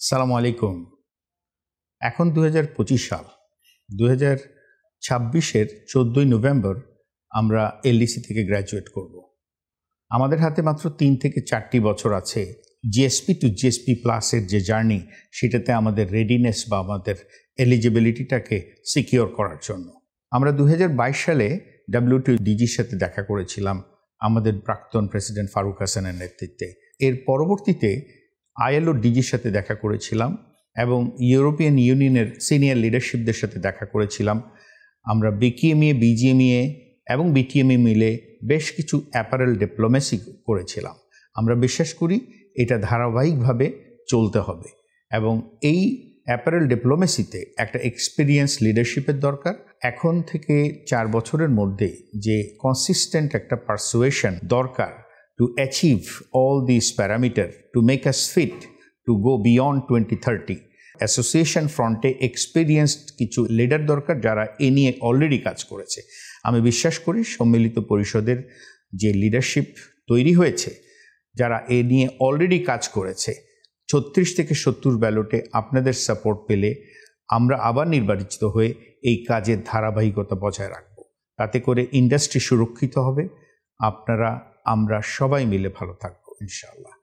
সালামু আলাইকুম। এখন ২০২৫ সাল। ২০২৬-এর ১৪ই নভেম্বর আমরা এলডিসি থেকে গ্র্যাজুয়েট করব। আমাদের হাতে মাত্র ৩ থেকে ৪টি বছর আছে জিএসপি টু জিএসপি প্লাসের যে জার্নি, সেটাতে আমাদের রেডিনেস বা আমাদের এলিজিবিলিটিটাকে সিকিওর করার জন্য। আমরা ২০২২ সালে WTO ডিজির সাথে দেখা করেছিলাম আমাদের প্রাক্তন প্রেসিডেন্ট ফারুক হাসানের নেতৃত্বে। এর পরবর্তীতে ILO ডিজির সাথে দেখা করেছিলাম এবং ইউরোপিয়ান ইউনিয়নের সিনিয়র লিডারশিপদের সাথে দেখা করেছিলাম। আমরা বিকিএমইএ, বিজিএমইএ এবং বিটিএমই মিলে বেশ কিছু অ্যাপারেল ডিপ্লোমেসি করেছিলাম। আমরা বিশ্বাস করি এটা ধারাবাহিকভাবে চলতে হবে এবং এই অ্যাপারেল ডিপ্লোমেসিতে একটা এক্সপিরিয়েন্স লিডারশিপের দরকার। এখন থেকে 4 বছরের মধ্যে যে কনসিস্টেন্ট একটা পারসুয়েশন দরকার to achieve all these parameters to make us fit to go beyond 2030. Association ফ্রন্টে এক্সপিরিয়েন্সড কিছু লিডার দরকার যারা এ নিয়ে অলরেডি কাজ করেছে। আমি বিশ্বাস করি সম্মিলিত পরিষদের যে লিডারশিপ তৈরি হয়েছে, যারা এ নিয়ে অলরেডি কাজ করেছে, 36 থেকে 70 ব্যালটে আপনাদের সাপোর্ট পেলে আমরা আবার নির্বাচিত হয়ে এই কাজের ধারাবাহিকতা বজায় রাখব। তাতে করে ইন্ডাস্ট্রি সুরক্ষিত হবে, আপনারা আমরা সবাই মিলে ভালো থাকবো ইনশাআল্লাহ।